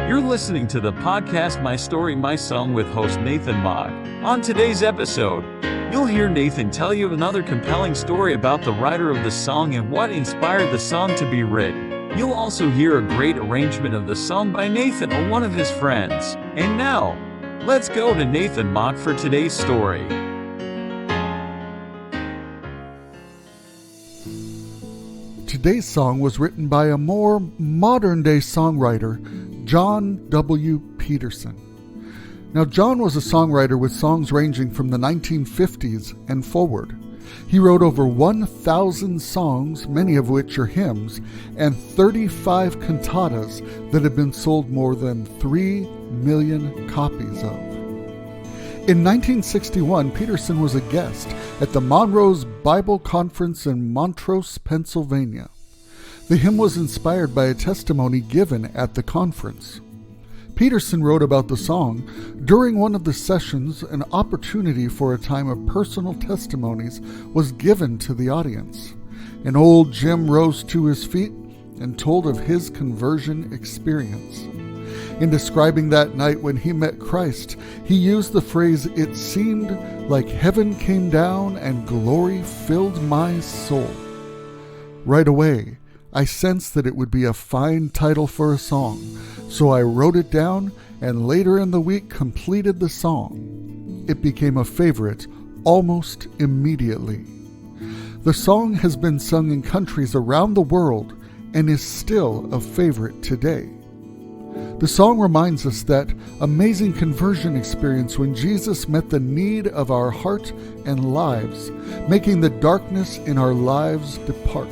You're listening to the podcast My Story, My Song with host Nathan Maack. On today's episode, you'll hear Nathan tell you another compelling story about the writer of the song and what inspired the song to be written. You'll also hear a great arrangement of the song by Nathan or one of his friends. And now, let's go to Nathan Maack for today's story. Today's song was written by a more modern-day songwriter, John W. Peterson. Now, John was a songwriter with songs ranging from the 1950s and forward. He wrote over 1,000 songs, many of which are hymns, and 35 cantatas that have been sold more than 3 million copies of. In 1961, Peterson was a guest at the Monroe's Bible Conference in Montrose, Pennsylvania. The hymn was inspired by a testimony given at the conference. Peterson wrote about the song. During one of the sessions, an opportunity for a time of personal testimonies was given to the audience. And old Jim rose to his feet and told of his conversion experience. In describing that night when he met Christ, he used the phrase, "It seemed like heaven came down and glory filled my soul." Right away, I sensed that it would be a fine title for a song, so I wrote it down and later in the week completed the song. It became a favorite almost immediately. The song has been sung in countries around the world and is still a favorite today. The song reminds us that amazing conversion experience when Jesus met the need of our heart and lives, making the darkness in our lives depart.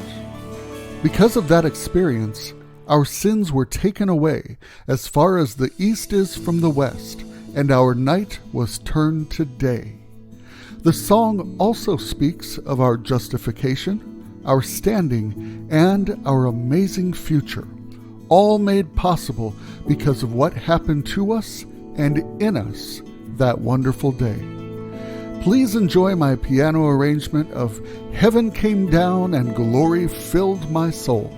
Because of that experience, our sins were taken away as far as the east is from the west, and our night was turned to day. The song also speaks of our justification, our standing, and our amazing future, all made possible because of what happened to us and in us that wonderful day. Please enjoy my piano arrangement of "Heaven Came Down and Glory Filled My Soul."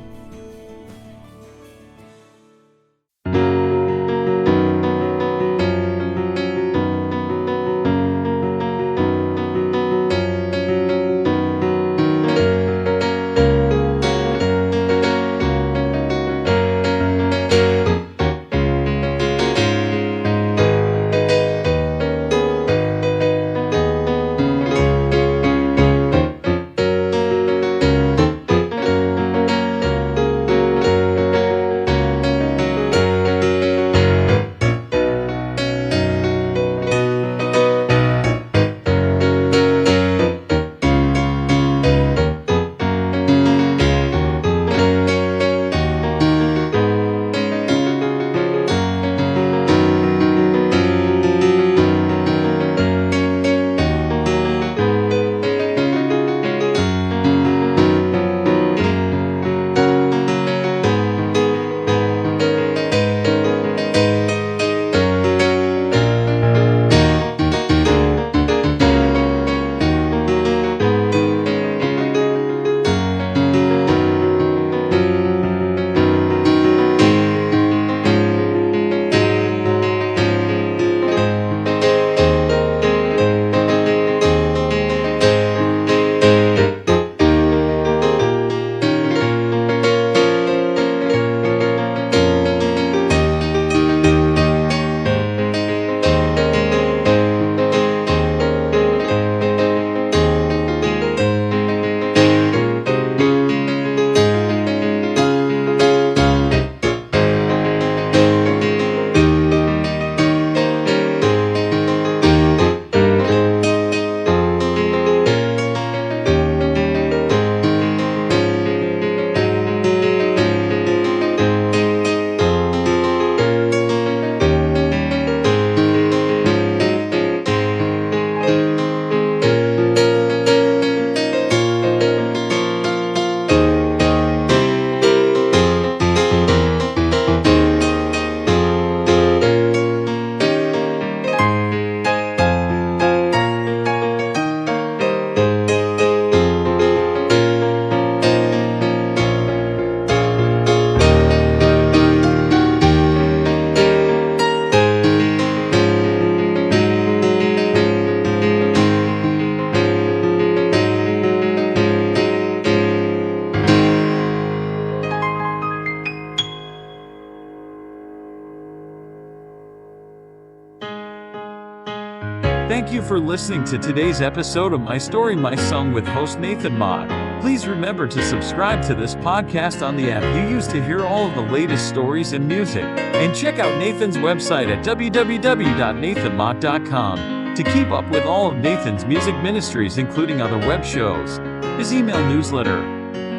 Thank you for listening to today's episode of My Story, My Song with host Nathan Maack. Please remember to subscribe to this podcast on the app you use to hear all of the latest stories and music. And check out Nathan's website at www.nathanmaack.com to keep up with all of Nathan's music ministries, including other web shows, his email newsletter,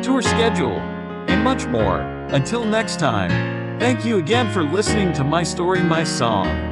tour schedule, and much more. Until next time, thank you again for listening to My Story, My Song.